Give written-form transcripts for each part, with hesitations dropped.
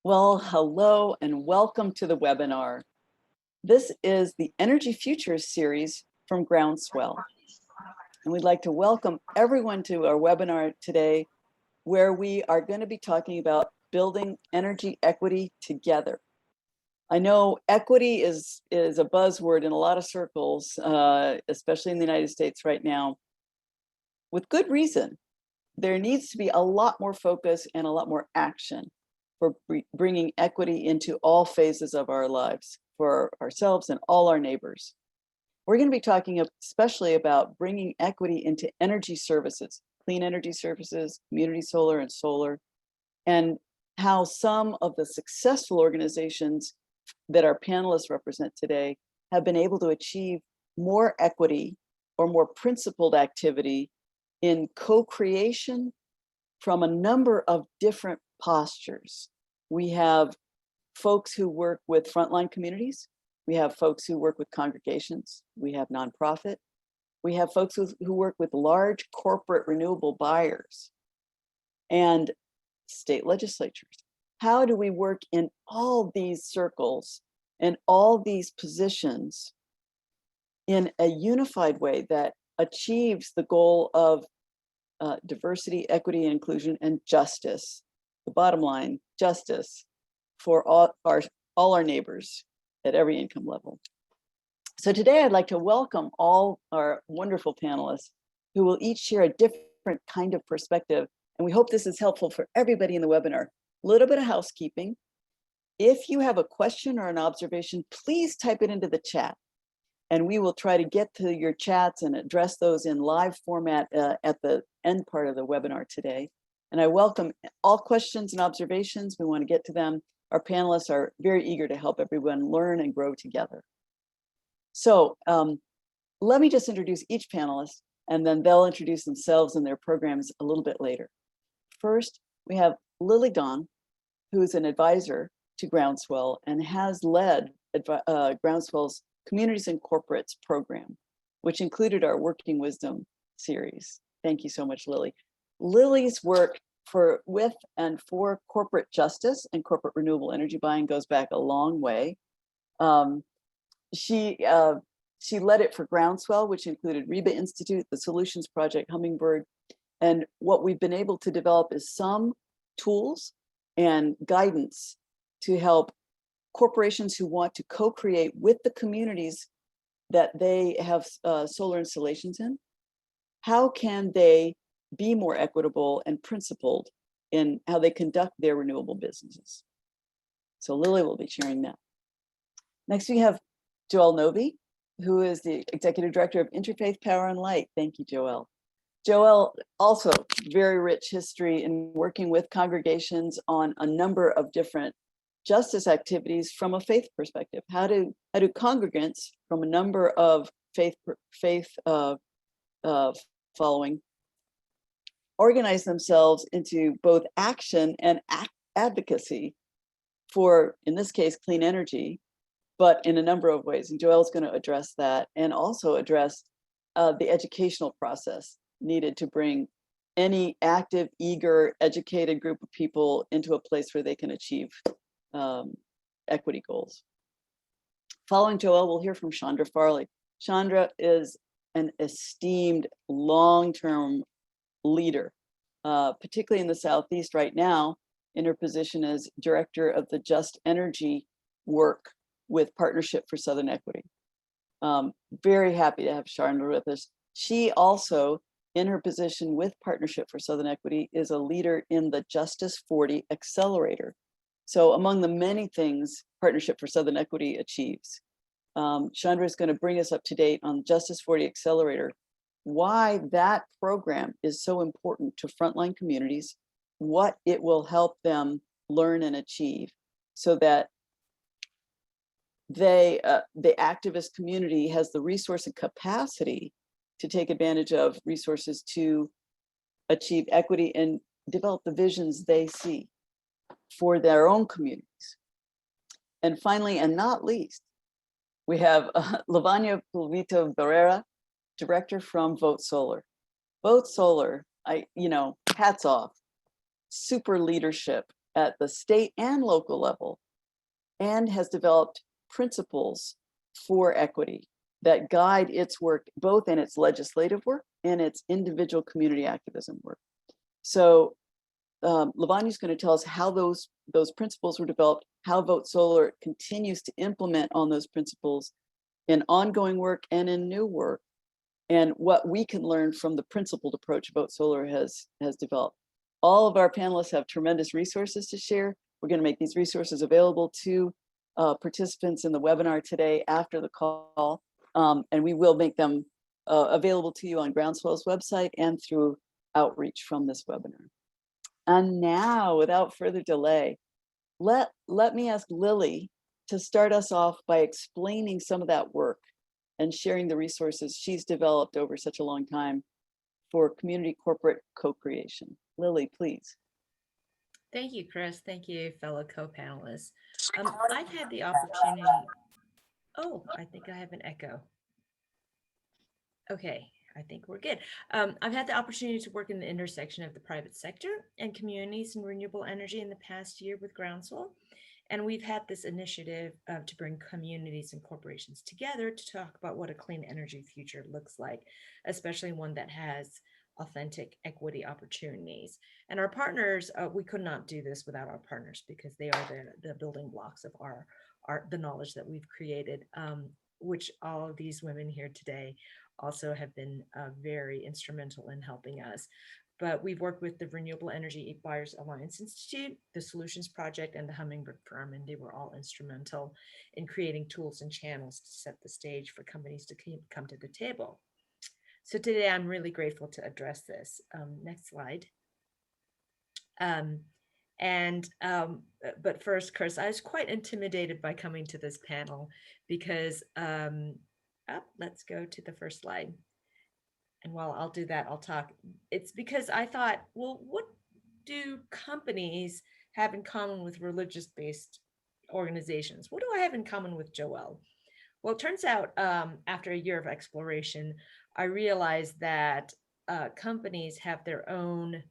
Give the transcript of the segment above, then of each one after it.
Well, hello and welcome to the webinar. This is the Energy Futures series from Groundswell. And we'd like to welcome everyone to our webinar today, where we are going to be talking about building energy equity together. I know equity is a buzzword in a lot of circles, especially in the United States right now, with good reason. There needs to be a lot more focus and a lot more action for bringing equity into all phases of our lives for ourselves and all our neighbors. We're going to be talking especially about bringing equity into energy services, clean energy services, community solar and solar, and how some of the successful organizations that our panelists represent today have been able to achieve more equity or more principled activity in co-creation from a number of different postures. We have folks who work with frontline communities. We have folks who work with congregations. We have nonprofit. We have folks who work with large corporate renewable buyers and state legislatures. How do we work in all these circles and all these positions in a unified way that achieves the goal of diversity, equity, inclusion, and justice? The bottom line, justice for all our neighbors at every income level. So today I'd like to welcome all our wonderful panelists who will each share a different kind of perspective. And we hope this is helpful for everybody in the webinar. A little bit of housekeeping. If you have a question or an observation, please type it into the chat. And we will try to get to your chats and address those in live format at the end part of the webinar today. And I welcome all questions and observations. We want to get to them. Our panelists are very eager to help everyone learn and grow together. So let me just introduce each panelist, and then they'll introduce themselves and their programs a little bit later. First, we have Lily Don, who's an advisor to Groundswell and has led Groundswell's Communities and Corporates program, which included our Working Wisdom series. Thank you so much, Lily. Lily's work with and for corporate justice and corporate renewable energy buying goes back a long way. She led it for Groundswell, which included Reba Institute, the Solutions Project, Hummingbird. And what we've been able to develop is some tools and guidance to help corporations who want to co-create with the communities that they have solar installations in. How can they be more equitable and principled in how they conduct their renewable businesses? So Lily will be sharing that. Next, we have Joelle Novi, who is the Executive Director of Interfaith Power and Light. Thank you, Joelle. Joelle, also very rich history in working with congregations on a number of different justice activities from a faith perspective. How do congregants from a number of faith following organize themselves into both action and advocacy for, in this case, clean energy, but in a number of ways. And Joelle's going to address that and also address the educational process needed to bring any active, eager, educated group of people into a place where they can achieve equity goals. Following Joelle, we'll hear from Chandra Farley. Chandra is an esteemed long-term leader, particularly in the Southeast right now, in her position as director of the Just Energy work with Partnership for Southern Equity. Very happy to have Chandra with us. She also, in her position with Partnership for Southern Equity, is a leader in the Justice 40 Accelerator. So among the many things Partnership for Southern Equity achieves, Chandra is going to bring us up to date on Justice 40 Accelerator, why that program is so important to frontline communities, what it will help them learn and achieve so that the activist community has the resource and capacity to take advantage of resources to achieve equity and develop the visions they see for their own communities. And finally, and not least, we have Lavanya Pulvito Barrera, director from Vote Solar. Vote Solar, hats off, super leadership at the state and local level, and has developed principles for equity that guide its work, both in its legislative work and its individual community activism work. So Lavany's going to tell us how those principles were developed, how Vote Solar continues to implement on those principles in ongoing work and in new work, and what we can learn from the principled approach Vote Solar has developed. All of our panelists have tremendous resources to share. We're going to make these resources available to participants in the webinar today after the call, and we will make them available to you on Groundswell's website and through outreach from this webinar. And now, without further delay, let me ask Lily to start us off by explaining some of that work and sharing the resources she's developed over such a long time for community corporate co-creation. Lily, please. Thank you, Chris. Thank you, fellow co-panelists. I've had the opportunity. Oh, I think I have an echo. Okay, I think we're good. I've had the opportunity to work in the intersection of the private sector and communities in renewable energy in the past year with Groundswell. And we've had this initiative to bring communities and corporations together to talk about what a clean energy future looks like, especially one that has authentic equity opportunities. And our partners, we could not do this without our partners because they are the building blocks of the knowledge that we've created, which all of these women here today also have been very instrumental in helping us. But we've worked with the Renewable Energy Buyers Alliance Institute, the Solutions Project, and the Hummingbird Firm, and they were all instrumental in creating tools and channels to set the stage for companies to come to the table. So today I'm really grateful to address this. Next slide. But first, Chris, I was quite intimidated by coming to this panel because, let's go to the first slide. And while I'll do that, I'll talk. It's because I thought, well, what do companies have in common with religious-based organizations? What do I have in common with Joelle? Well, it turns out after a year of exploration, I realized that companies have their own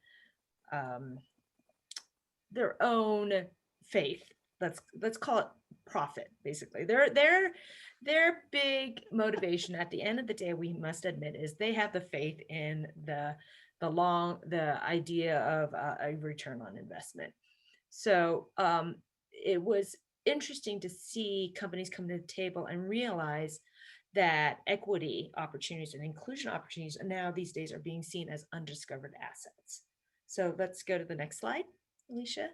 faith. Let's call it profit. Basically, their big motivation at the end of the day, we must admit, is they have the faith in the idea of a return on investment. So it was interesting to see companies come to the table and realize that equity opportunities and inclusion opportunities now these days are being seen as undiscovered assets. So let's go to the next slide, Alicia.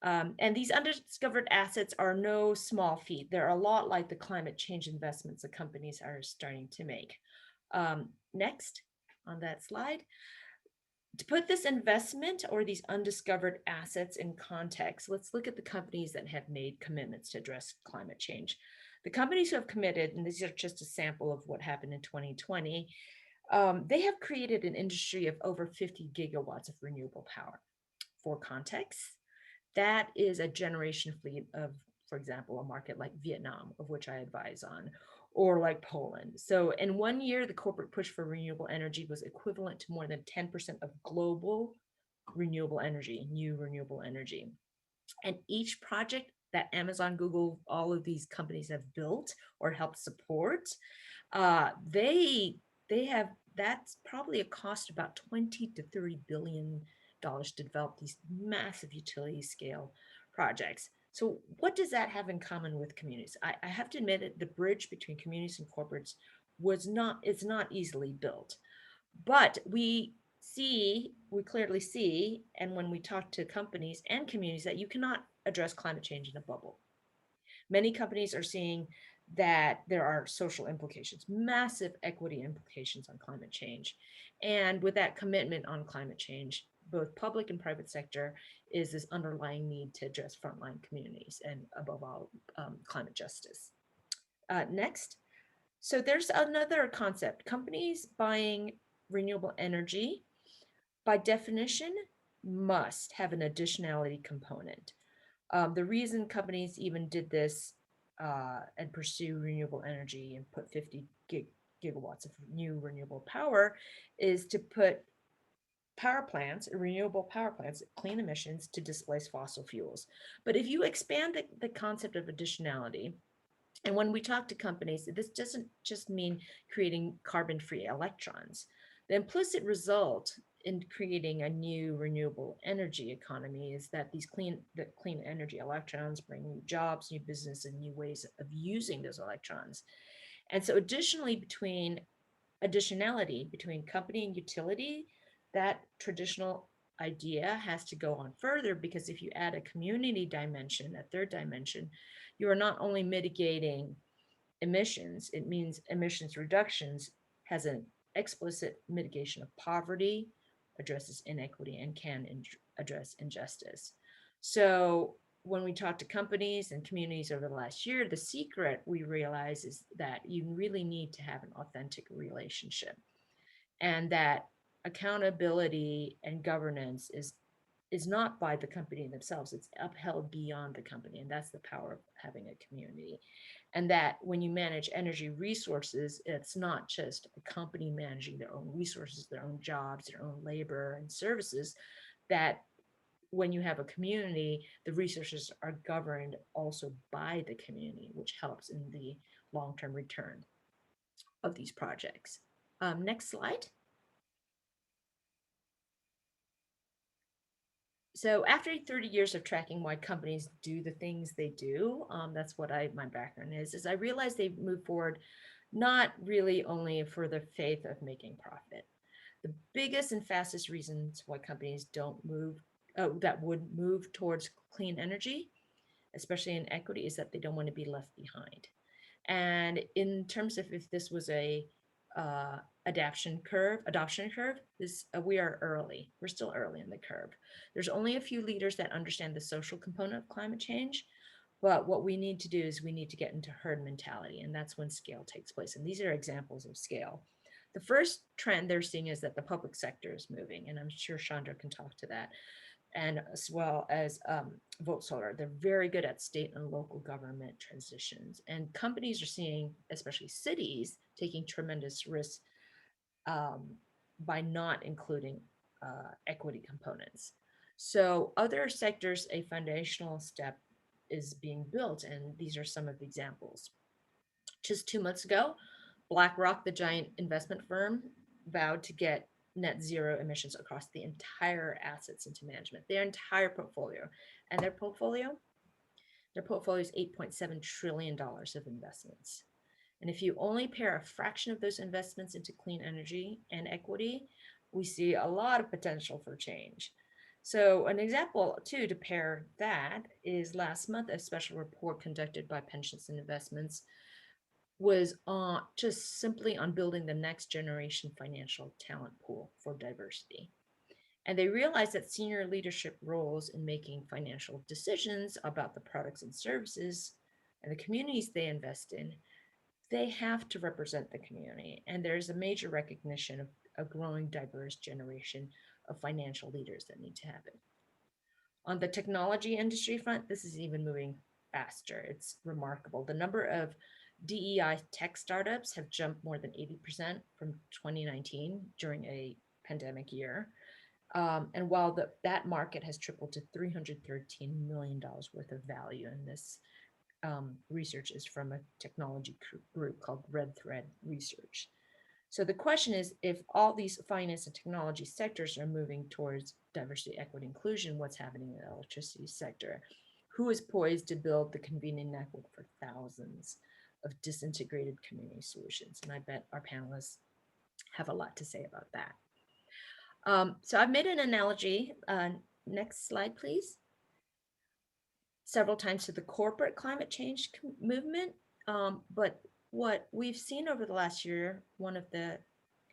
And these undiscovered assets are no small feat. They're a lot like the climate change investments that companies are starting to make. Next, on that slide. To put this investment or these undiscovered assets in context, let's look at the companies that have made commitments to address climate change. The companies who have committed, and these are just a sample of what happened in 2020, they have created an industry of over 50 gigawatts of renewable power. For context, that is a generation fleet of, for example, a market like Vietnam, of which I advise on, or like Poland. So in 1 year, the corporate push for renewable energy was equivalent to more than 10% of global renewable energy, new renewable energy. And each project that Amazon, Google, all of these companies have built or helped support, they have, that's probably a cost about 20 to 30 billion dollars to develop these massive utility scale projects. So what does that have in common with communities? I have to admit that the bridge between communities and corporates is not easily built. But we clearly see, and when we talk to companies and communities, that you cannot address climate change in a bubble. Many companies are seeing that there are social implications, massive equity implications on climate change. And with that commitment on climate change, both public and private sector, is this underlying need to address frontline communities and above all, climate justice. Next. So there's another concept. Companies buying renewable energy, by definition, must have an additionality component. The reason companies even did this and pursue renewable energy and put 50 gigawatts of new renewable power is to put power plants, renewable power plants, clean emissions to displace fossil fuels. But if you expand the concept of additionality, and when we talk to companies, this doesn't just mean creating carbon-free electrons. The implicit result in creating a new renewable energy economy is that the clean energy electrons bring new jobs, new business, and new ways of using those electrons. And so additionality between company and utility, that traditional idea has to go on further, because if you add a community dimension, a third dimension, you are not only mitigating emissions, it means emissions reductions has an explicit mitigation of poverty, addresses inequity, and can address injustice. So when we talk to companies and communities over the last year, the secret we realize is that you really need to have an authentic relationship, and that accountability and governance is not by the company themselves, it's upheld beyond the company. And that's the power of having a community. And that when you manage energy resources, it's not just a company managing their own resources, their own jobs, their own labor and services, that when you have a community, the resources are governed also by the community, which helps in the long-term return of these projects. Next slide. So after 30 years of tracking why companies do the things they do, that's what my background is I realized they move forward not really only for the faith of making profit. The biggest and fastest reasons why companies don't move, that would move towards clean energy, especially in equity, is that they don't want to be left behind. And in terms of if this was a adoption curve, this we are early. We're still early in the curve. There's only a few leaders that understand the social component of climate change, but what we need to do is we need to get into herd mentality, and that's when scale takes place. And these are examples of scale. The first trend they're seeing is that the public sector is moving, and I'm sure Chandra can talk to that, and as well as Vote Solar. They're very good at state and local government transitions. And companies are seeing, especially cities, taking tremendous risks by not including equity components. So other sectors, a foundational step is being built, and these are some of the examples. Just 2 months ago, BlackRock, the giant investment firm, vowed to get net zero emissions across the entire assets into management, their entire portfolio. And their portfolio is $8.7 trillion of investments. And if you only pair a fraction of those investments into clean energy and equity, we see a lot of potential for change. So an example too to pair that is last month, a special report conducted by Pensions and Investments was just simply on building the next generation financial talent pool for diversity. And they realized that senior leadership roles in making financial decisions about the products and services and the communities they invest in, they have to represent the community. And there's a major recognition of a growing diverse generation of financial leaders that need to happen. On the technology industry front, this is even moving faster. It's remarkable. The number of DEI tech startups have jumped more than 80% from 2019 during a pandemic year. And while that market has tripled to $313 million worth of value, and this research is from a technology group called Red Thread Research. So the question is, if all these finance and technology sectors are moving towards diversity, equity, inclusion, what's happening in the electricity sector? Who is poised to build the convening network for thousands of disintegrated community solutions? And I bet our panelists have a lot to say about that. So I've made an analogy. Next slide, please. Several times to the corporate climate change movement. But what we've seen over the last year, one of the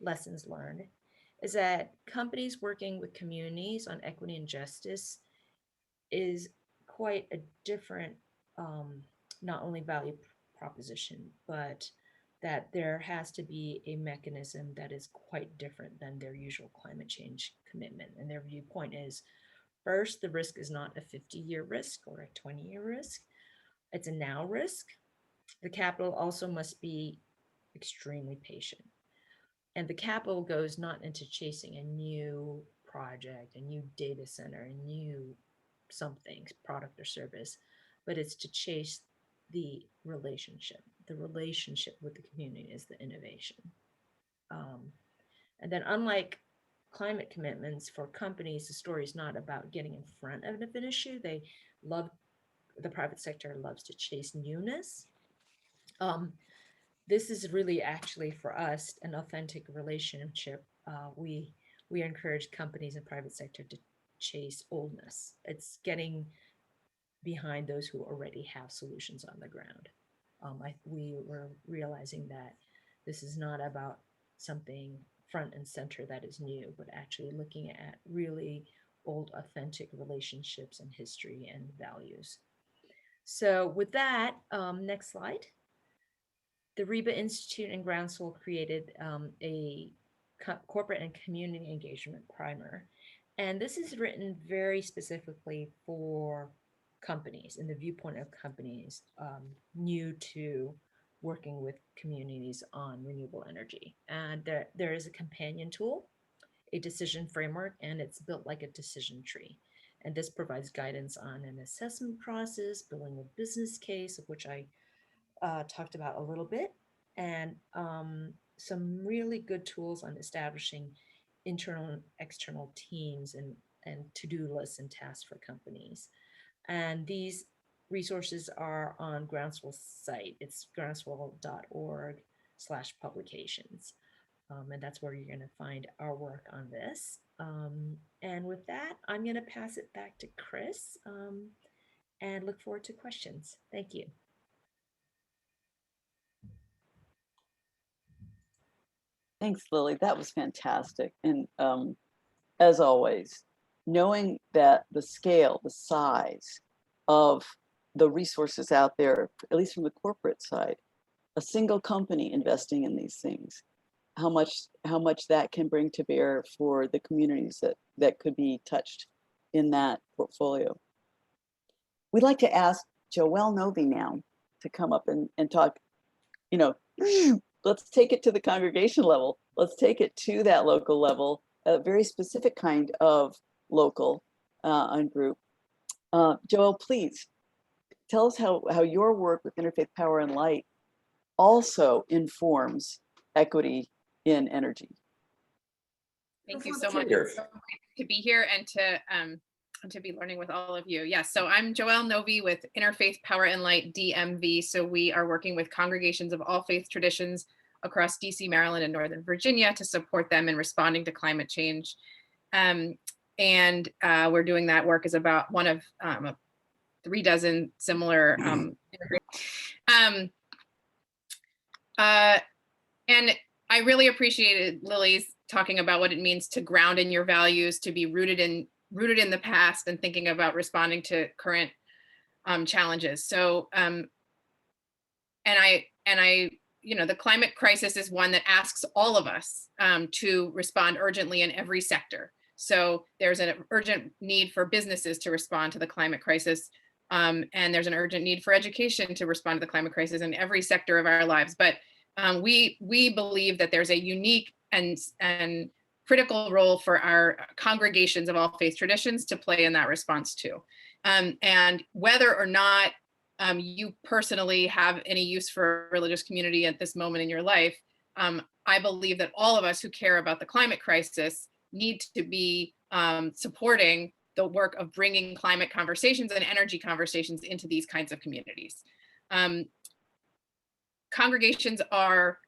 lessons learned is that companies working with communities on equity and justice is quite a different, not only value proposition, but that there has to be a mechanism that is quite different than their usual climate change commitment. And their viewpoint is, first, the risk is not a 50-year risk or a 20-year risk. It's a now risk. The capital also must be extremely patient. And the capital goes not into chasing a new project, a new data center, a new something, product or service, but it's to chase the relationship. The relationship with the community is the innovation. And then unlike climate commitments for companies, the story is not about getting in front of an issue. The private sector loves to chase newness. This is really actually for us an authentic relationship. We encourage companies and private sector to chase oldness. It's getting behind those who already have solutions on the ground. We were realizing that this is not about something front and center that is new, but actually looking at really old, authentic relationships and history and values. So with that, next slide. The REBA Institute and Groundswell created a corporate and community engagement primer. And this is written very specifically for companies, in the viewpoint of companies new to working with communities on renewable energy. And there is a companion tool, a decision framework, and it's built like a decision tree. And this provides guidance on an assessment process, building a business case, of which I talked about a little bit, and some really good tools on establishing internal and external teams and to-do lists and tasks for companies. And these resources are on Groundswell's site. It's groundswell.org/publications. And that's where you're going to find our work on this. And with that, I'm going to pass it back to Chris and look forward to questions. Thank you. Thanks, Lily. That was fantastic. And as always, knowing that the scale, the size of the resources out there, at least from the corporate side, a single company investing in these things, how much that can bring to bear for the communities that could be touched in that portfolio. We'd like to ask Joelle Novy now to come up and talk, let's take it to the congregation level. Let's take it to that local level, a very specific kind of local and group. Joelle, please tell us how your work with Interfaith Power and Light also informs equity in energy. Thank you so much. It's so great to be here and to be learning with all of you. Yes, so I'm Joelle Novy with Interfaith Power and Light DMV. So we are working with congregations of all faith traditions across DC, Maryland, and Northern Virginia to support them in responding to climate change. And we're doing that work as about one of 3 dozen similar and I really appreciated Lily's talking about what it means to ground in your values, to be rooted in the past and thinking about responding to current challenges. So, and I, the climate crisis is one that asks all of us to respond urgently in every sector. So there's an urgent need for businesses to respond to the climate crisis. And there's an urgent need for education to respond to the climate crisis in every sector of our lives. But we believe that there's a unique and critical role for our congregations of all faith traditions to play in that response too. And whether or not you personally have any use for a religious community at this moment in your life, I believe that all of us who care about the climate crisis need to be supporting the work of bringing climate conversations and energy conversations into these kinds of communities. Congregations are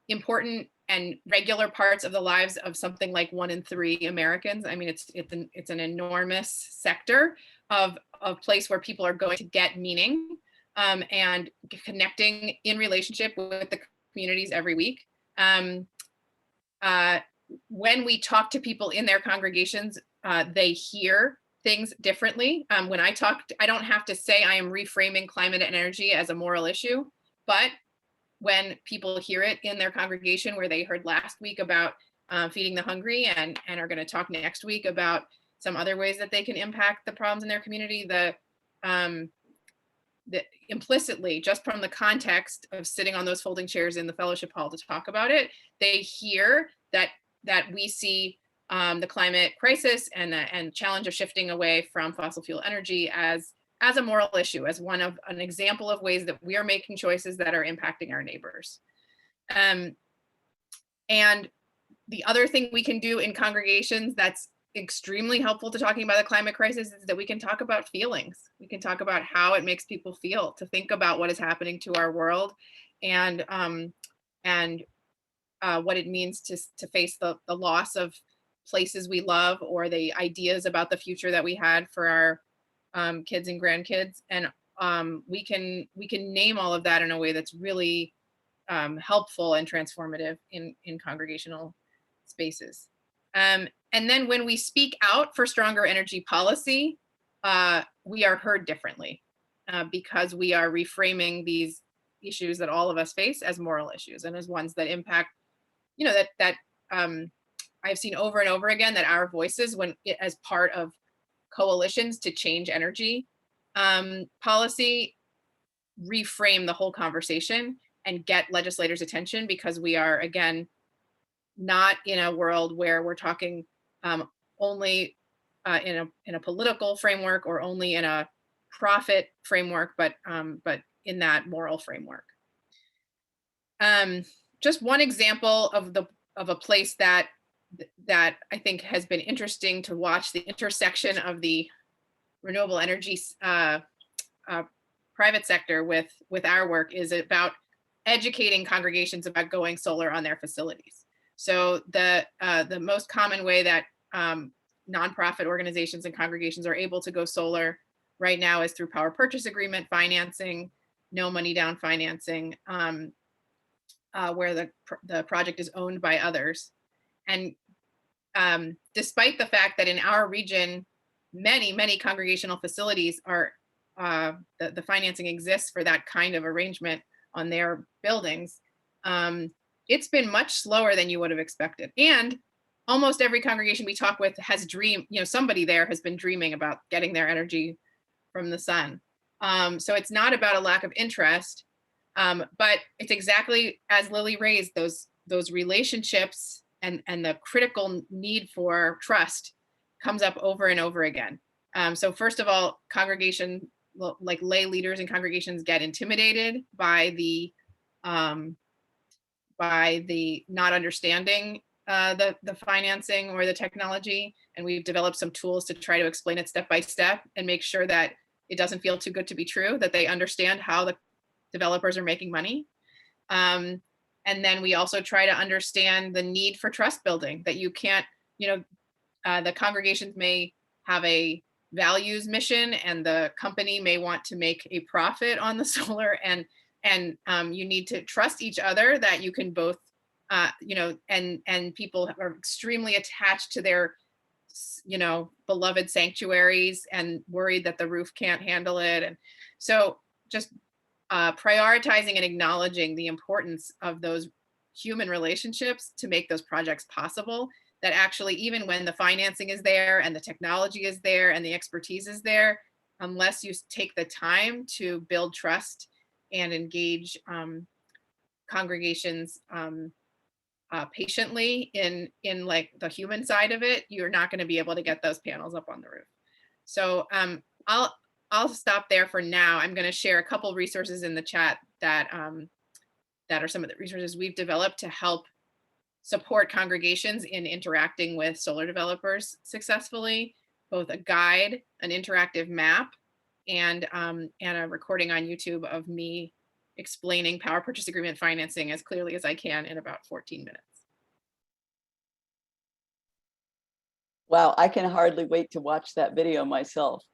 important and regular parts of the lives of something like 1 in 3 Americans. I mean, it's an enormous sector of place where people are going to get meaning and connecting in relationship with the communities every week. When we talk to people in their congregations, they hear things differently. When I talk, I don't have to say I am reframing climate and energy as a moral issue, but when people hear it in their congregation, where they heard last week about feeding the hungry and are going to talk next week about some other ways that they can impact the problems in their community, the implicitly, just from the context of sitting on those folding chairs in the fellowship hall to talk about it, they hear that we see the climate crisis and challenge of shifting away from fossil fuel energy as a moral issue, as an example of ways that we are making choices that are impacting our neighbors. And the other thing we can do in congregations that's extremely helpful to talking about the climate crisis is that we can talk about feelings. We can talk about how it makes people feel to think about what is happening to our world, and what it means to face the loss of places we love, or the ideas about the future that we had for our kids and grandkids. And we can name all of that in a way that's really helpful and transformative in congregational spaces. And then when we speak out for stronger energy policy, we are heard differently because we are reframing these issues that all of us face as moral issues and as ones that impact, that I've seen over and over again, that our voices, as part of coalitions to change energy policy, reframe the whole conversation and get legislators' attention, because we are, again, not in a world where we're talking only in a political framework or only in a profit framework, but in that moral framework. Just one example of a place that I think has been interesting to watch the intersection of the renewable energy private sector with our work is about educating congregations about going solar on their facilities. So the most common way that nonprofit organizations and congregations are able to go solar right now is through power purchase agreement financing, no money down financing, where the project is owned by others. And despite the fact that in our region, many congregational facilities are, the financing exists for that kind of arrangement on their buildings, it's been much slower than you would have expected. And almost every congregation we talk with has somebody there has been dreaming about getting their energy from the sun. So it's not about a lack of interest, but it's exactly as Lily raised, those relationships and the critical need for trust comes up over and over again. So first of all, congregation, like lay leaders in congregations, get intimidated by the not understanding the financing or the technology. And we've developed some tools to try to explain it step by step and make sure that it doesn't feel too good to be true, that they understand how the developers are making money. And then we also try to understand the need for trust building, that you can't, the congregations may have a values mission and the company may want to make a profit on the solar, and you need to trust each other that you can both, and people are extremely attached to their, beloved sanctuaries and worried that the roof can't handle it. And so just prioritizing and acknowledging the importance of those human relationships to make those projects possible, that actually, even when the financing is there and the technology is there and the expertise is there, unless you take the time to build trust and engage congregations patiently in like the human side of it, you're not going to be able to get those panels up on the roof. So I'll stop there for now. I'm going to share a couple resources in the chat that are some of the resources we've developed to help support congregations in interacting with solar developers successfully, both a guide, an interactive map, and a recording on YouTube of me explaining power purchase agreement financing as clearly as I can in about 14 minutes. Wow, I can hardly wait to watch that video myself,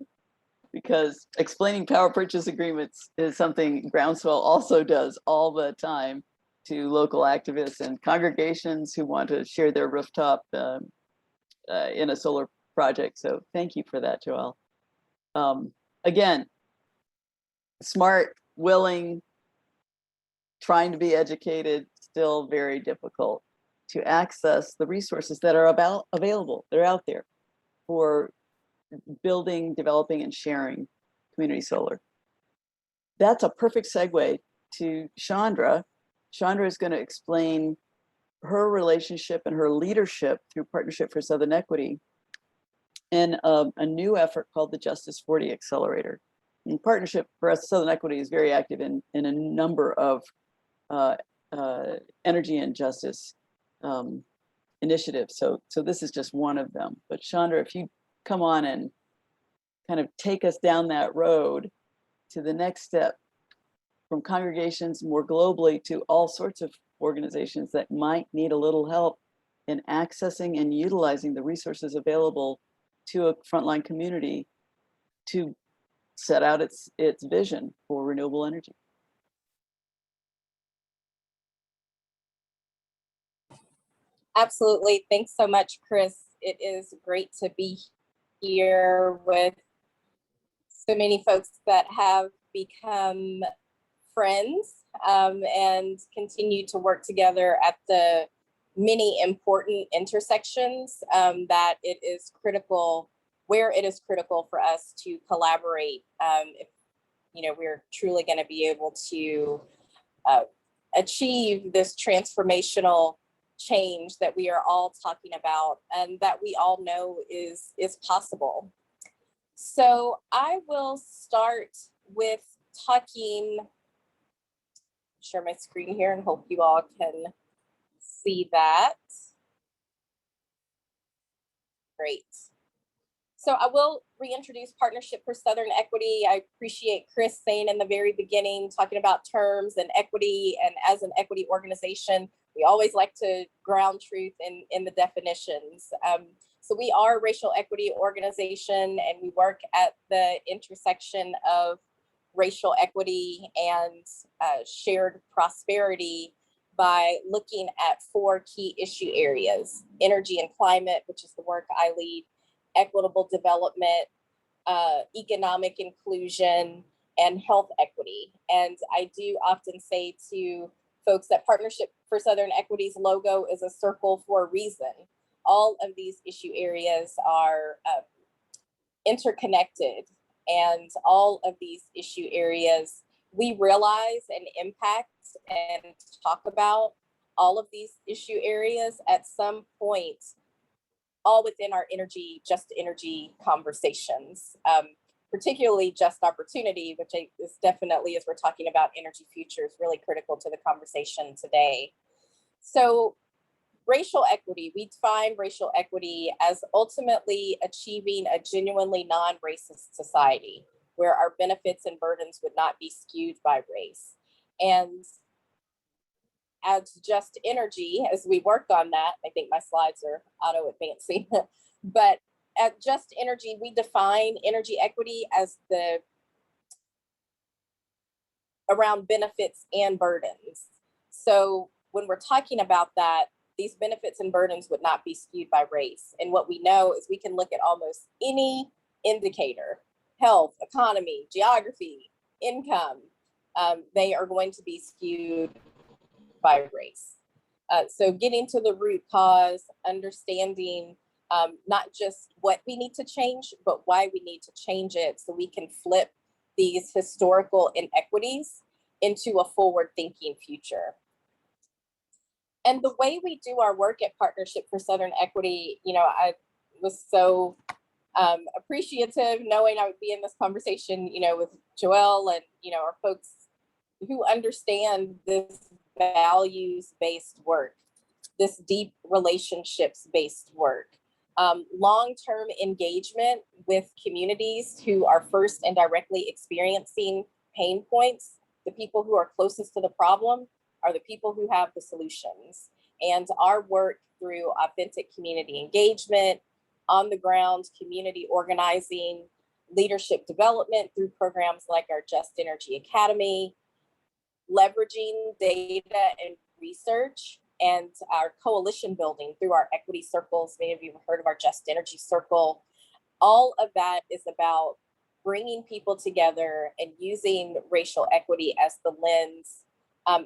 because explaining power purchase agreements is something Groundswell also does all the time to local activists and congregations who want to share their rooftop in a solar project. So thank you for that, Joelle. Again, smart, willing, trying to be educated, still very difficult to access the resources that are available. They're out there for building, developing, and sharing community solar. That's a perfect segue to Chandra. Chandra is going to explain her relationship and her leadership through Partnership for Southern Equity in a new effort called the Justice 40 Accelerator. And Partnership for Southern Equity is very active in a number of energy and justice initiatives. So this is just one of them. But Chandra, if you come on and kind of take us down that road to the next step, from congregations more globally to all sorts of organizations that might need a little help in accessing and utilizing the resources available to a frontline community to set out its vision for renewable energy. Absolutely. Thanks so much, Chris. It is great to be here with so many folks that have become friends and continue to work together at the many important intersections that it is critical, where it is critical for us to collaborate if we're truly going to be able to achieve this transformational change that we are all talking about and that we all know is possible. So I will start with talking, share my screen here and hope you all can see that. Great. So I will reintroduce Partnership for Southern Equity. I appreciate Chris saying in the very beginning, talking about terms and equity, and as an equity organization, we always like to ground truth in the definitions. So we are a racial equity organization, and we work at the intersection of racial equity and shared prosperity by looking at 4 key issue areas: energy and climate, which is the work I lead, equitable development, economic inclusion, and health equity. And I do often say to folks that Partnership for Southern Equity's logo is a circle for a reason. All of these issue areas are interconnected, and all of these issue areas we realize and impact and talk about all of these issue areas at some point, all within our just energy conversations, particularly just opportunity, which is definitely, as we're talking about energy futures, really critical to the conversation today. So racial equity, we define racial equity as ultimately achieving a genuinely non-racist society where our benefits and burdens would not be skewed by race. And as Just Energy, as we work on that, I think my slides are auto advancing, but at Just Energy, we define energy equity as around benefits and burdens. So when we're talking about that, these benefits and burdens would not be skewed by race. And what we know is we can look at almost any indicator, health, economy, geography, income, they are going to be skewed by race. So getting to the root cause, understanding not just what we need to change, but why we need to change it so we can flip these historical inequities into a forward-thinking future. And the way we do our work at Partnership for Southern Equity, I was so appreciative knowing I would be in this conversation, with Joelle and, our folks who understand this values-based work, this deep relationships-based work, long-term engagement with communities who are first and directly experiencing pain points. The people who are closest to the problem are the people who have the solutions. And our work through authentic community engagement, on the ground community organizing, leadership development through programs like our Just Energy Academy, leveraging data and research, and our coalition building through our equity circles. Many of you have heard of our Just Energy Circle. All of that is about bringing people together and using racial equity as the lens,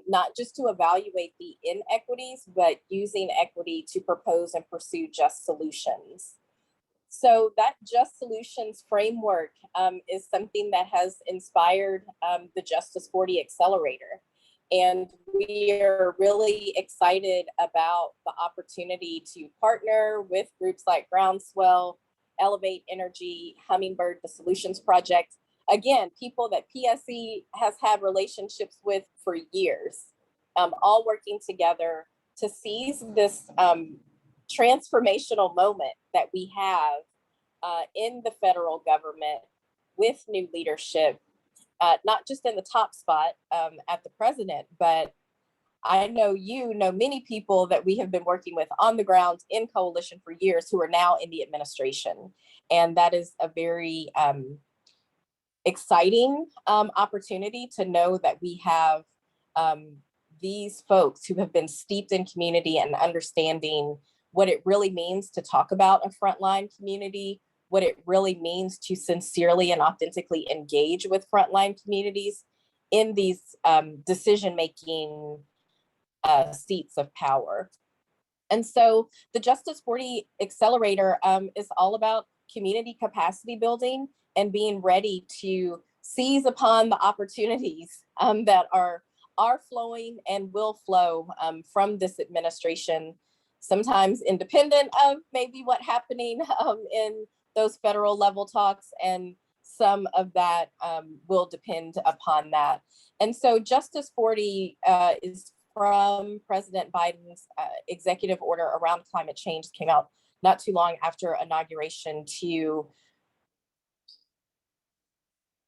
not just to evaluate the inequities, but using equity to propose and pursue just solutions. So that Just Solutions framework is something that has inspired the Justice 40 Accelerator. And we are really excited about the opportunity to partner with groups like Groundswell, Elevate Energy, Hummingbird, the Solutions Project. Again, people that PSE has had relationships with for years, all working together to seize this transformational moment that we have in the federal government with new leadership, not just in the top spot at the president, but I know you know many people that we have been working with on the ground in coalition for years who are now in the administration. And that is a very exciting opportunity to know that we have these folks who have been steeped in community and understanding what it really means to talk about a frontline community, what it really means to sincerely and authentically engage with frontline communities in these decision-making seats of power. And so the Justice 40 Accelerator is all about community capacity building and being ready to seize upon the opportunities that are flowing and will flow from this administration, sometimes independent of maybe what's happening in those federal level talks, and some of that will depend upon that. And so Justice 40 is from President Biden's executive order around climate change, came out not too long after inauguration, to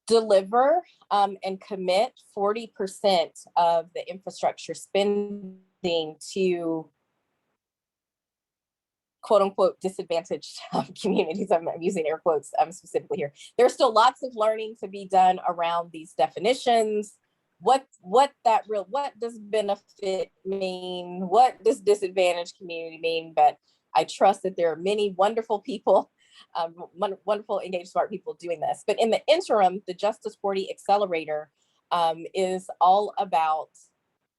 deliver and commit 40% of the infrastructure spending to quote unquote disadvantaged communities. I'm using air quotes specifically here. There's still lots of learning to be done around these definitions. What does benefit mean? What does disadvantaged community mean? But I trust that there are many wonderful people, wonderful, engaged, smart people doing this. But in the interim, the Justice 40 Accelerator is all about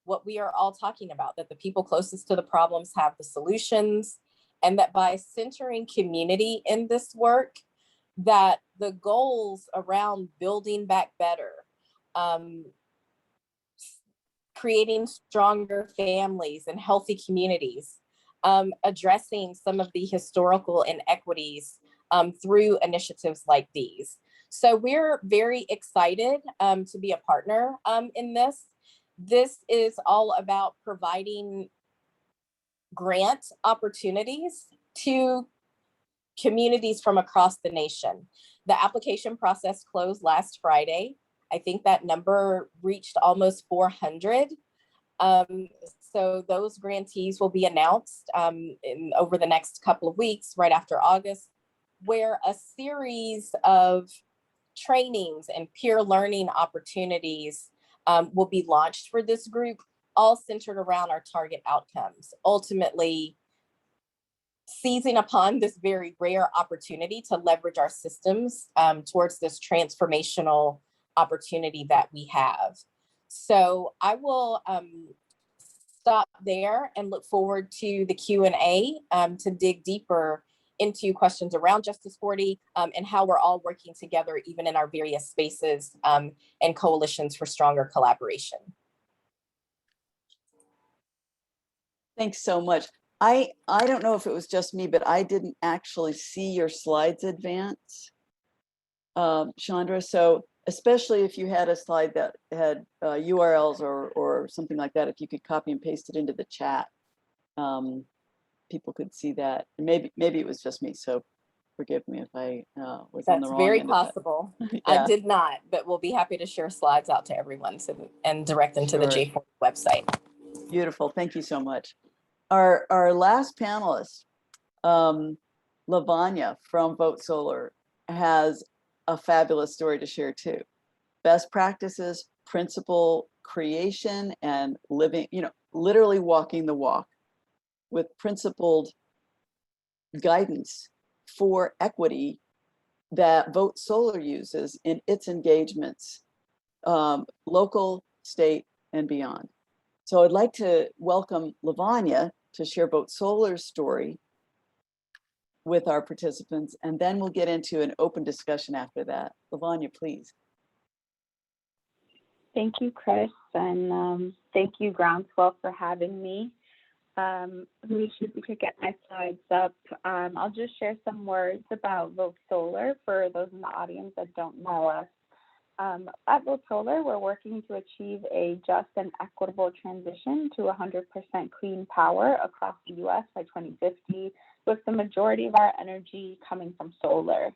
what we are all talking about, that the people closest to the problems have the solutions, and that by centering community in this work, that the goals around building back better, creating stronger families and healthy communities, addressing some of the historical inequities through initiatives like these. So we're very excited to be a partner in this. This is all about providing grant opportunities to communities from across the nation. The application process closed last Friday. I think that number reached almost 400. So those grantees will be announced over the next couple of weeks, right after August, where a series of trainings and peer learning opportunities will be launched for this group, all centered around our target outcomes, ultimately seizing upon this very rare opportunity to leverage our systems towards this transformational opportunity that we have. So I will stop there and look forward to the Q&A to dig deeper into questions around Justice 40 and how we're all working together, even in our various spaces and coalitions for stronger collaboration. Thanks so much. I don't know if it was just me, but I didn't actually see your slides advance, Chandra. So especially if you had a slide that had URLs or something like that, if you could copy and paste it into the chat, people could see that. And maybe it was just me, so forgive me if I was on the wrong very end of that. possible. Yeah. I did not, but we'll be happy to share slides out to everyone and direct them to the J40 website. Beautiful, thank you so much. Our last panelist, Lavanya from Vote Solar, has a fabulous story to share too. Best practices, principle creation, and living, literally walking the walk with principled guidance for equity that Vote Solar uses in its engagements, local, state, and beyond. So I'd like to welcome Lavanya to share Vote Solar's story with our participants, and then we'll get into an open discussion after that. Lavanya, please. Thank you, Chris, and thank you, Groundswell, for having me. We could get my slides up. I'll just share some words about Vote Solar for those in the audience that don't know us. At Vote Solar, we're working to achieve a just and equitable transition to 100% clean power across the U.S. by 2050, with the majority of our energy coming from solar.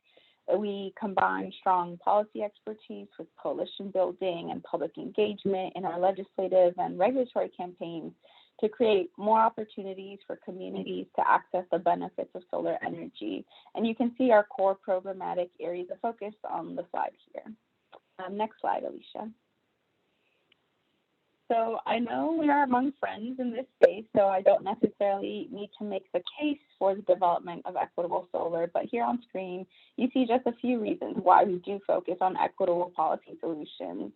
We combine strong policy expertise with coalition building and public engagement in our legislative and regulatory campaigns to create more opportunities for communities to access the benefits of solar energy. And you can see our core programmatic areas of focus on the slide here. Next slide, Alicia. So I know we are among friends in this space, so I don't necessarily need to make the case for the development of equitable solar, but here on screen, you see just a few reasons why we do focus on equitable policy solutions.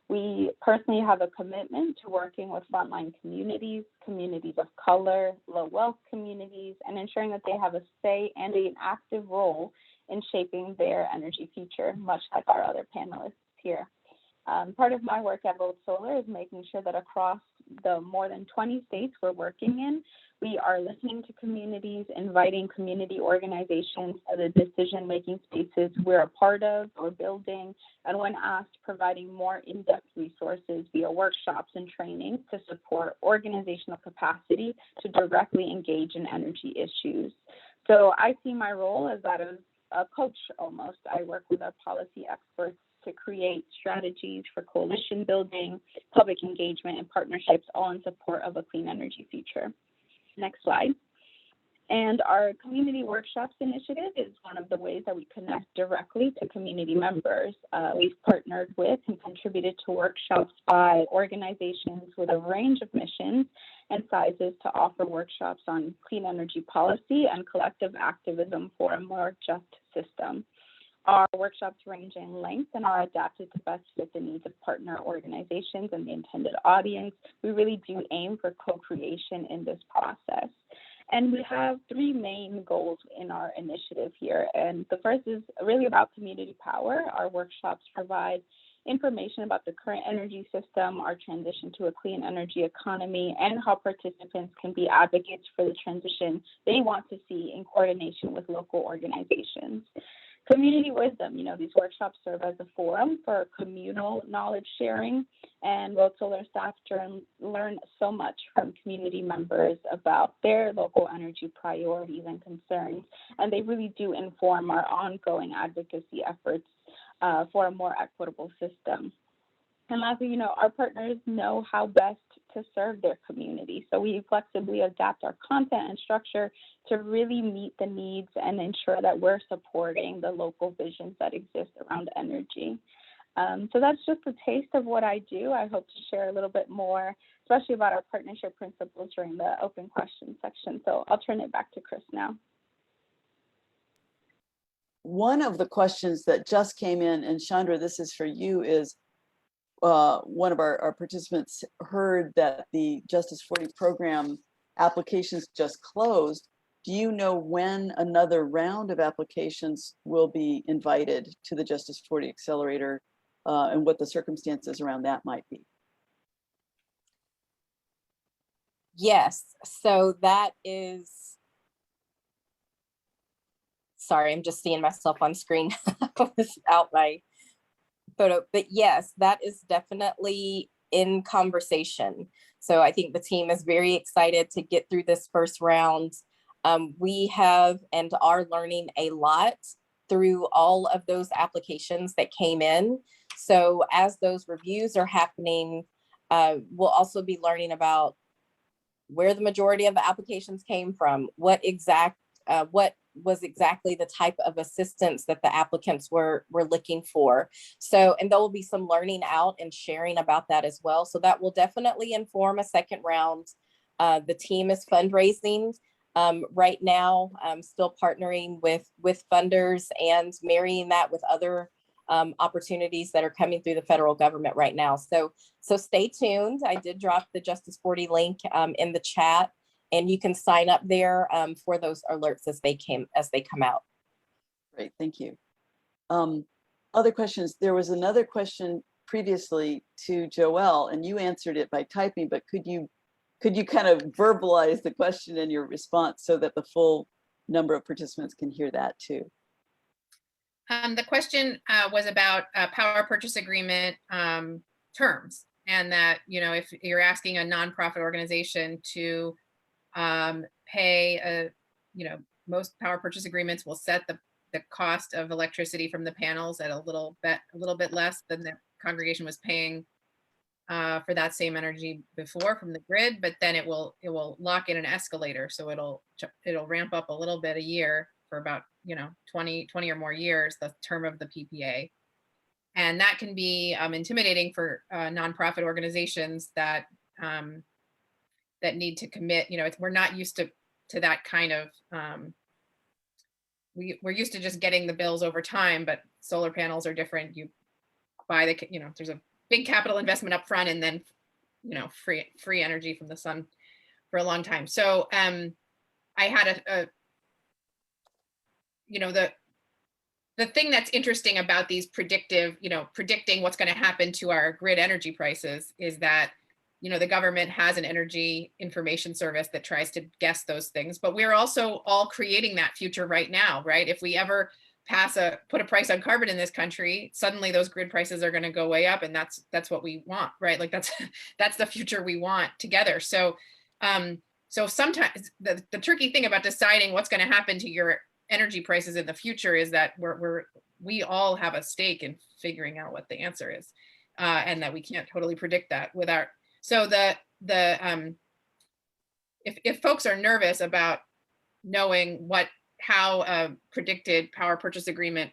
We personally have a commitment to working with frontline communities, communities of color, low wealth communities, and ensuring that they have a say and an active role in shaping their energy future, much like our other panelists here. Part of my work at Vote Solar is making sure that across the more than 20 states we're working in, we are listening to communities, inviting community organizations to the decision-making spaces we're a part of or building, and when asked, providing more in-depth resources via workshops and training to support organizational capacity to directly engage in energy issues. So I see my role as that of a coach almost. I work with our policy experts to create strategies for coalition building, public engagement, and partnerships, all in support of a clean energy future. Next slide. And our community workshops initiative is one of the ways that we connect directly to community members. We've partnered with and contributed to workshops by organizations with a range of missions and sizes to offer workshops on clean energy policy and collective activism for a more just system. Our workshops range in length and are adapted to best fit the needs of partner organizations and the intended audience. We really do aim for co-creation in this process. And we have three main goals in our initiative here. And the first is really about community power. Our workshops provide information about the current energy system, our transition to a clean energy economy, and how participants can be advocates for the transition they want to see in coordination with local organizations. Community wisdom, these workshops serve as a forum for communal knowledge sharing, and Vote Solar staff learn so much from community members about their local energy priorities and concerns, and they really do inform our ongoing advocacy efforts for a more equitable system. And lastly, our partners know how best to serve their community. So we flexibly adapt our content and structure to really meet the needs and ensure that we're supporting the local visions that exist around energy. So that's just a taste of what I do. I hope to share a little bit more, especially about our partnership principles during the open question section. So I'll turn it back to Chris now. One of the questions that just came in, and Chandra, this is for you, is one of our participants heard that the Justice 40 program applications just closed. Do you know when another round of applications will be invited to the Justice 40 Accelerator and what the circumstances around that might be? Yes, so that is, sorry, I'm just seeing myself on screen without my photo, but yes, that is definitely in conversation. So I think the team is very excited to get through this first round. We have and are learning a lot through all of those applications that came in. So as those reviews are happening, we'll also be learning about where the majority of the applications came from, what was exactly the type of assistance that the applicants were looking for. So, and there will be some learning out and sharing about that as well. So that will definitely inform a second round. The team is fundraising right now, still partnering with funders and marrying that with other opportunities that are coming through the federal government right now. So stay tuned. I did drop the Justice 40 link in the chat, and you can sign up there for those alerts as they come out. Great, thank you. Other questions. There was another question previously to Joelle, and you answered it by typing, but could you kind of verbalize the question and your response so that the full number of participants can hear that too? The question was about power purchase agreement terms, and that, you know, if you're asking a nonprofit organization to pay you know, most power purchase agreements will set the cost of electricity from the panels at a little bit less than the congregation was paying for that same energy before from the grid, but then it will lock in an escalator, so it'll ramp up a little bit a year for about, you know, 20 or more years, the term of the PPA. And that can be intimidating for nonprofit organizations that that need to commit. You know, we're not used to that kind of we're used to just getting the bills over time, but solar panels are different. You buy the, you know, there's a big capital investment up front, and then, you know, free energy from the sun for a long time. So I had you know, the thing that's interesting about these predicting what's going to happen to our grid energy prices is that, you know, the government has an energy information service that tries to guess those things, but we're also all creating that future right now, right? If we ever put a price on carbon in this country, suddenly those grid prices are going to go way up, and that's what we want, right? Like that's the future we want together. So so sometimes the tricky thing about deciding what's going to happen to your energy prices in the future is that we all have a stake in figuring out what the answer is, and that we can't totally predict that with our. So if folks are nervous about knowing how a predicted power purchase agreement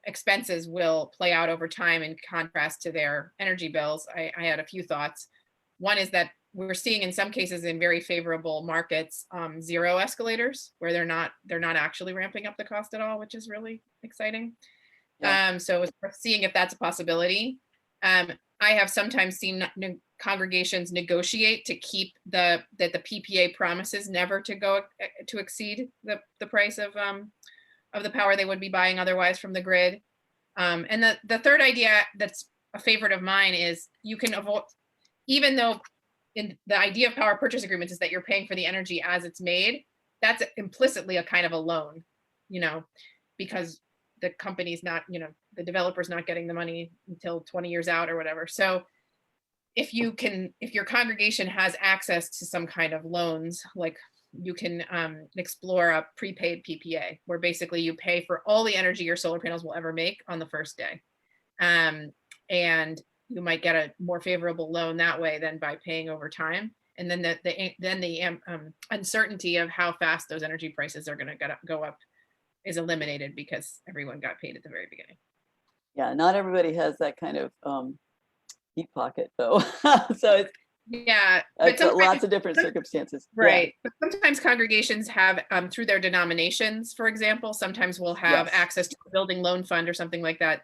expenses will play out over time in contrast to their energy bills, I had a few thoughts. One is that we're seeing in some cases in very favorable markets zero escalators, where they're not actually ramping up the cost at all, which is really exciting. Yeah. So we're seeing if that's a possibility. I have sometimes seen congregations negotiate to keep that the PPA promises never to exceed the price of the power they would be buying otherwise from the grid. And the third idea that's a favorite of mine is you can avoid, even though in the idea of power purchase agreements is that you're paying for the energy as it's made, that's implicitly a kind of a loan, you know, because the company's not, you know, the developer's not getting the money until 20 years out or whatever. So if your congregation has access to some kind of loans, like you can explore a prepaid PPA, where basically you pay for all the energy your solar panels will ever make on the first day. And you might get a more favorable loan that way than by paying over time. And then the uncertainty of how fast those energy prices are going to go up is eliminated because everyone got paid at the very beginning. Yeah, not everybody has that kind of deep pocket though. So it's, yeah, but lots of different circumstances. Right. Yeah. But sometimes congregations have, through their denominations, for example, sometimes will have Yes. access to a building loan fund or something like that,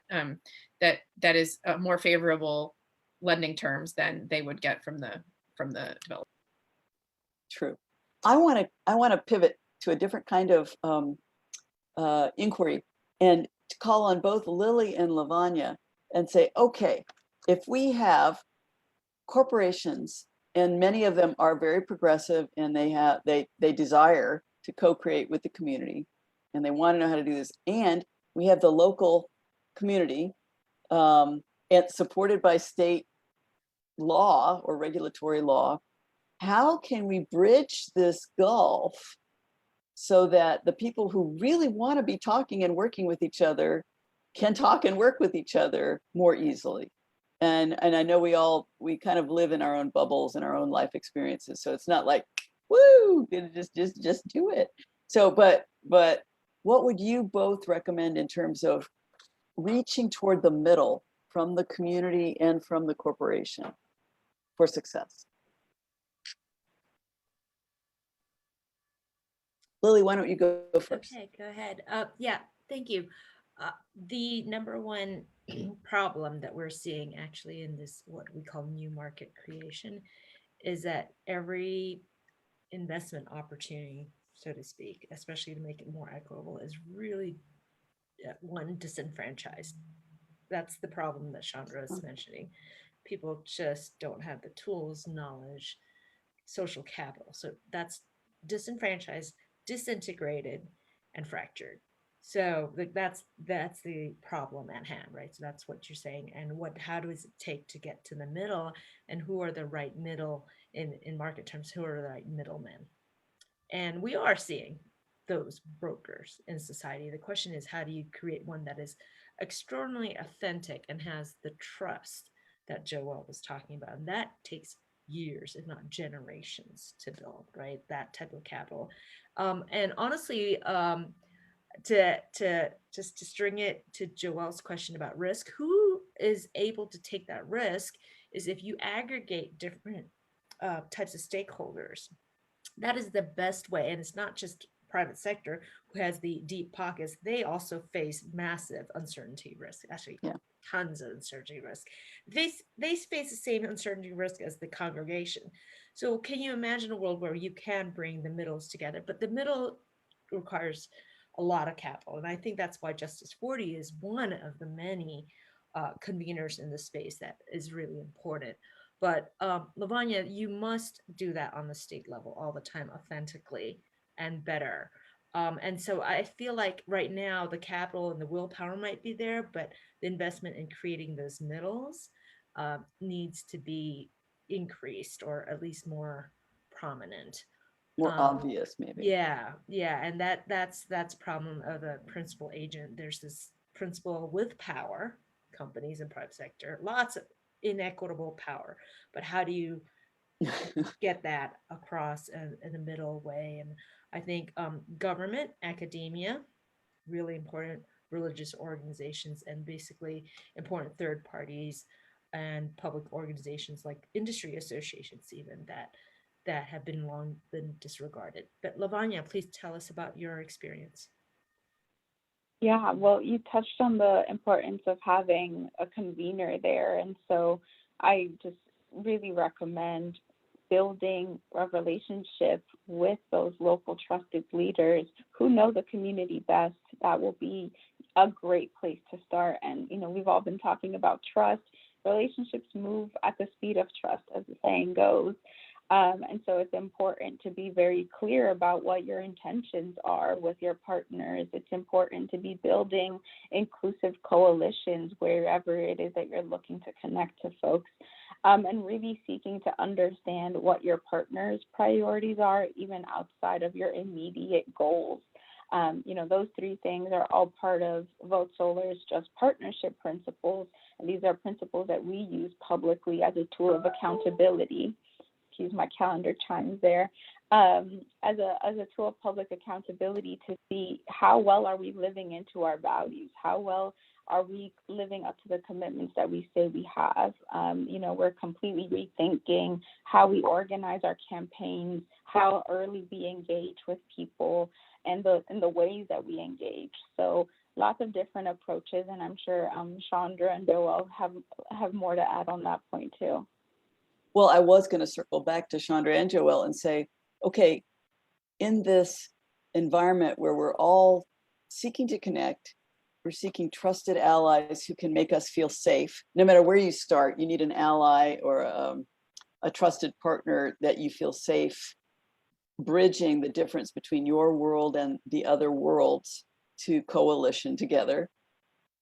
that is more favorable lending terms than they would get from the developer. True. I want to pivot to a different kind of inquiry, and to call on both Lily and Lavanya and say, okay, if we have corporations, and many of them are very progressive, and they desire to co-create with the community, and they want to know how to do this, and we have the local community and supported by state law or regulatory law, how can we bridge this gulf so that the people who really want to be talking and working with each other can talk and work with each other more easily? And I know we kind of live in our own bubbles and our own life experiences, so it's not like, woo, just do it. So but what would you both recommend in terms of reaching toward the middle from the community and from the corporation for success? Lily, why don't you go first? Okay, go ahead. Yeah, thank you. The number one problem that we're seeing actually in this, what we call new market creation, is that every investment opportunity, so to speak, especially to make it more equitable, is really one, disenfranchised. that's the problem that Chandra is mentioning. People just don't have the tools, knowledge, social capital. So that's disenfranchised, disintegrated, and fractured. So that's the problem at hand, right? So that's what you're saying. And how does it take to get to the middle, and who are the right middle in market terms? Who are the right middlemen? And we are seeing those brokers in society. The question is, how do you create one that is extraordinarily authentic and has the trust that Joelle was talking about? And that takes years, if not generations, to build, right? That type of capital. And honestly, to string it to Joelle's question about risk, who is able to take that risk is if you aggregate different types of stakeholders. That is the best way. And it's not just private sector who has the deep pockets. They also face massive uncertainty risk, actually tons of uncertainty risk. They face the same uncertainty risk as the congregation. So can you imagine a world where you can bring the middles together? But the middle requires a lot of capital. And I think that's why Justice 40 is one of the many conveners in the space that is really important. But Lavanya, you must do that on the state level all the time, authentically and better. And so I feel like right now the capital and the willpower might be there, but the investment in creating those middles needs to be increased, or at least more prominent. More obvious, maybe. Yeah. And that's problem of a principal agent. There's this principal with power, companies and private sector, lots of inequitable power, but how do you get that across in a middle way? And I think government, academia, really important, religious organizations, and basically important third parties and public organizations like industry associations even that have been long been disregarded. But Lavanya, please tell us about your experience. Yeah, well, you touched on the importance of having a convener there. And so I just really recommend building a relationship with those local trusted leaders who know the community best. That will be a great place to start. And, we've all been talking about trust. Relationships move at the speed of trust, as the saying goes. And so it's important to be very clear about what your intentions are with your partners. It's important to be building inclusive coalitions wherever it is that you're looking to connect to folks, and really seeking to understand what your partner's priorities are, even outside of your immediate goals. Those three things are all part of Vote Solar's Just Partnership principles. And these are principles that we use publicly as a tool of accountability. Excuse my calendar chimes there, as a tool of public accountability to see how well are we living into our values, how well are we living up to the commitments that we say we have. We're completely rethinking how we organize our campaigns, how early we engage with people, and the ways that we engage. So lots of different approaches, and I'm sure Chandra and Joelle have more to add on that point too. Well, I was going to circle back to Chandra and Joelle and say, okay, in this environment where we're all seeking to connect, we're seeking trusted allies who can make us feel safe. No matter where you start, you need an ally or a trusted partner that you feel safe bridging the difference between your world and the other worlds to coalition together.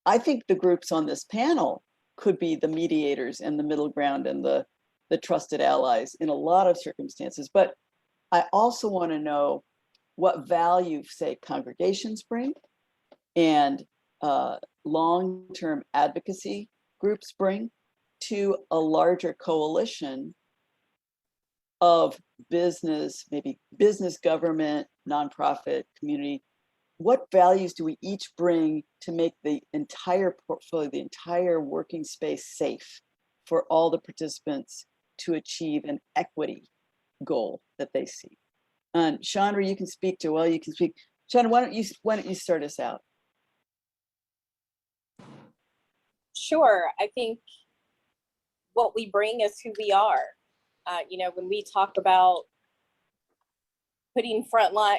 I think the groups on this panel could be the mediators and the middle ground and the trusted allies in a lot of circumstances. But I also want to know what value, say, congregations bring and long-term advocacy groups bring to a larger coalition of business, maybe business, government, nonprofit, community. What values do we each bring to make the entire portfolio, the entire working space safe for all the participants to achieve an equity goal that they see? And Chandra, you can speak. Joelle, you can speak. Chandra, why don't you start us out? Sure. I think what we bring is who we are. When we talk about putting frontline,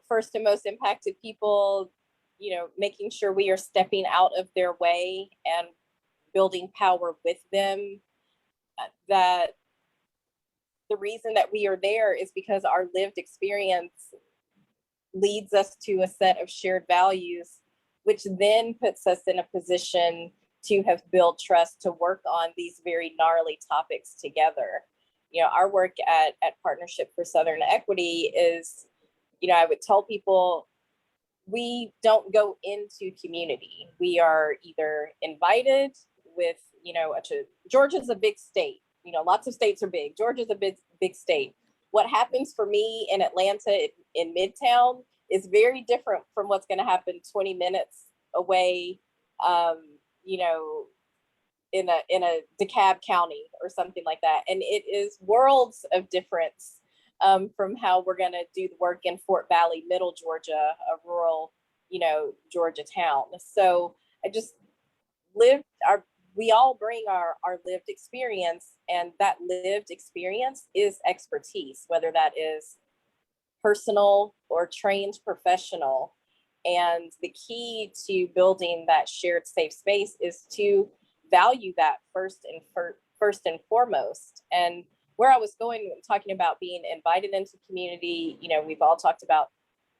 first and most impacted people, making sure we are stepping out of their way and building power with them, that the reason that we are there is because our lived experience leads us to a set of shared values, which then puts us in a position to have built trust to work on these very gnarly topics together. You know, our work at Partnership for Southern Equity is, you know, I would tell people, we don't go into community. We are either invited with, you know, Georgia's a big state. You know, lots of states are big. Georgia's a big state. What happens for me in Atlanta in Midtown is very different from what's going to happen 20 minutes away, you know, in a DeKalb County or something like that. And it is worlds of difference from how we're going to do the work in Fort Valley, Middle Georgia, a rural, you know, Georgia town. So I just we all bring our lived experience, and that lived experience is expertise, whether that is personal or trained professional. And the key to building that shared safe space is to value that first and foremost. And where I was going, talking about being invited into community, you know, we've all talked about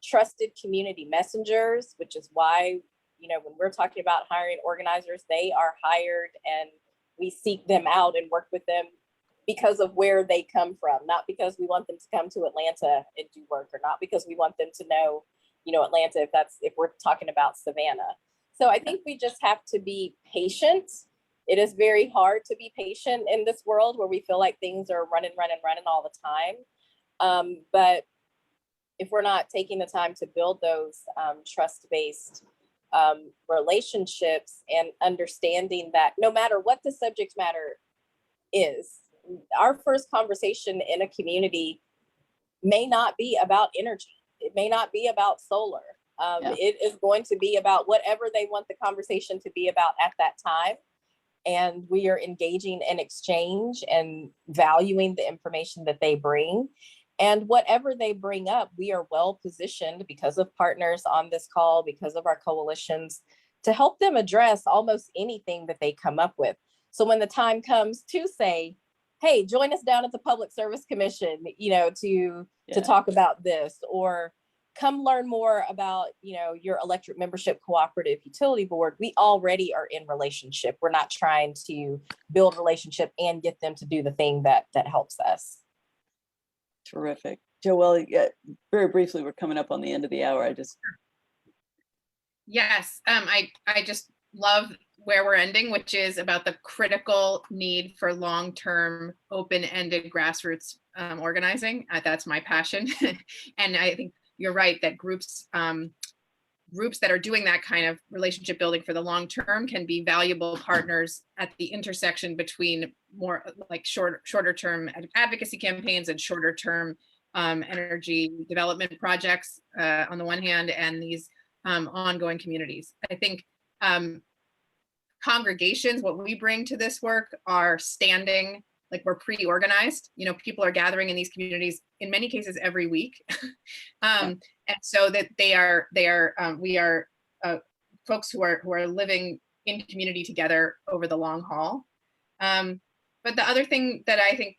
trusted community messengers, which is why, you know, when we're talking about hiring organizers, they are hired and we seek them out and work with them because of where they come from, not because we want them to come to Atlanta and do work, or not because we want them to know, you know, Atlanta, if we're talking about Savannah. So I think we just have to be patient. It is very hard to be patient in this world where we feel like things are running all the time. But if we're not taking the time to build those trust-based relationships and understanding that no matter what the subject matter is, our first conversation in a community may not be about energy. It may not be about solar. It is going to be about whatever they want the conversation to be about at that time. And we are engaging in exchange and valuing the information that they bring. And whatever they bring up, we are well positioned because of partners on this call, because of our coalitions, to help them address almost anything that they come up with. So when the time comes to say, hey, join us down at the Public Service Commission, you know, to talk about this, or come learn more about, you know, your electric membership cooperative utility board, we already are in relationship. We're not trying to build relationship and get them to do the thing that helps us. Terrific. Joelle, very briefly, we're coming up on the end of the hour. Yes, I just love where we're ending, which is about the critical need for long-term, open-ended grassroots organizing. That's my passion. And I think you're right that groups that are doing that kind of relationship building for the long term can be valuable partners at the intersection between more like shorter term advocacy campaigns and shorter term energy development projects on the one hand, and these ongoing communities. I think congregations, what we bring to this work are standing, like we're pre-organized, you know, people are gathering in these communities in many cases every week. And so that we are folks who are living in community together over the long haul. But the other thing that I think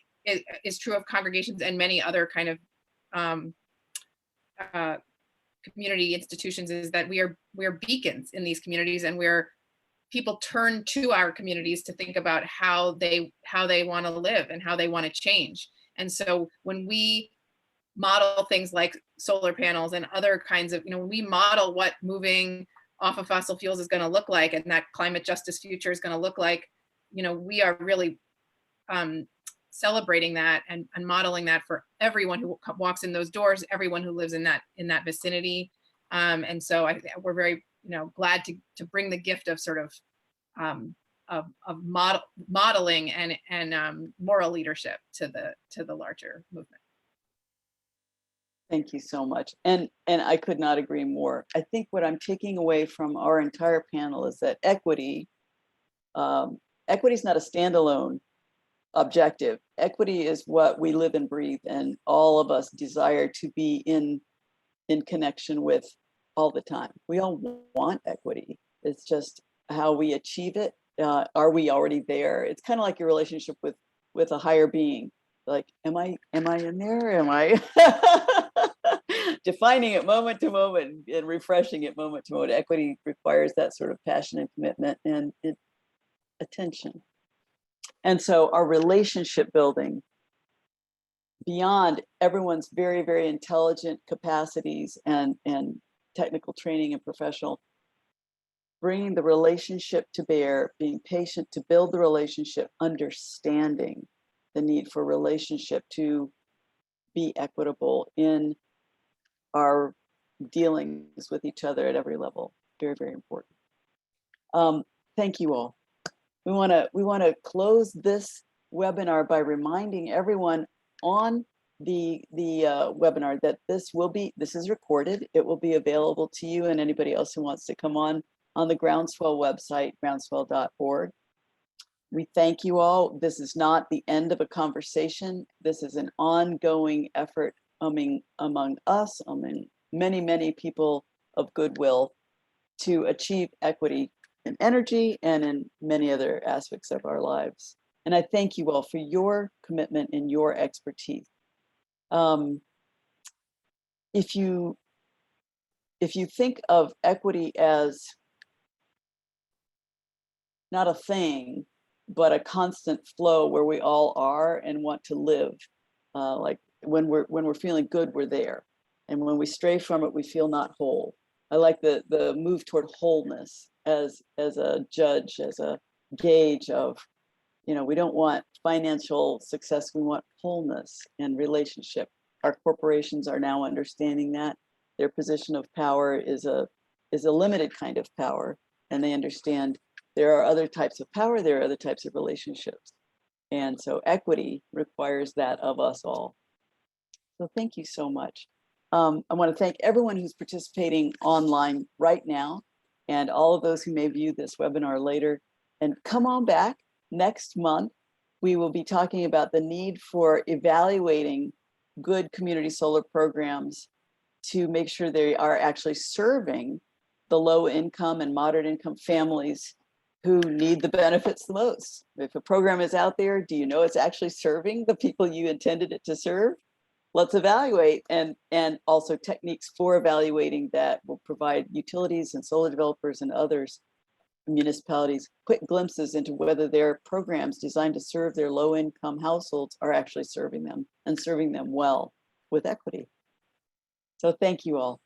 is true of congregations and many other kind of community institutions is that we are beacons in these communities, and people turn to our communities to think about how they want to live and how they want to change. And so when we model things like solar panels and other kinds of, you know, when we model what moving off of fossil fuels is going to look like, and that climate justice future is going to look like, you know, we are really celebrating that and modeling that for everyone who walks in those doors, everyone who lives in that vicinity. And so we're very, you know, glad to bring the gift of sort of modeling and moral leadership to the larger movement. Thank you so much. And I could not agree more. I think what I'm taking away from our entire panel is that equity is not a standalone objective. Equity is what we live and breathe, and all of us desire to be in connection with all the time. We all want equity. It's just how we achieve it Are we already there? It's kind of like your relationship with a higher being. Like, am I in there? Am I defining it moment to moment and refreshing it moment to moment? Equity requires that sort of passion and commitment and attention. And so our relationship building beyond everyone's very, very intelligent capacities and technical training and professional, bringing the relationship to bear, being patient to build the relationship, understanding the need for relationship to be equitable in our dealings with each other at every level. Very, very important. Thank you all. We want to close this webinar by reminding everyone on the webinar that this is recorded. It will be available to you and anybody else who wants to come on the Groundswell website, groundswell.org. We thank you all. This is not the end of a conversation. This is an ongoing effort among us, among many, many people of goodwill to achieve equity in energy and in many other aspects of our lives. And I thank you all for your commitment and your expertise. If you think of equity as not a thing, but a constant flow where we all are and want to live, like when we're feeling good, we're there, and when we stray from it, we feel not whole. I like the move toward wholeness as a judge, as a gauge of, we don't want financial success, we want wholeness and relationship. Our corporations are now understanding that their position of power is a limited kind of power, and they understand there are other types of power, there are other types of relationships. And so equity requires that of us all. So thank you so much. I want to thank everyone who's participating online right now and all of those who may view this webinar later. And come on back next month. We will be talking about the need for evaluating good community solar programs to make sure they are actually serving the low income and moderate income families who need the benefits the most. If a program is out there, do you know it's actually serving the people you intended it to serve? Let's evaluate, and also techniques for evaluating that will provide utilities and solar developers and others, municipalities, quick glimpses into whether their programs designed to serve their low income households are actually serving them and serving them well with equity. So thank you all.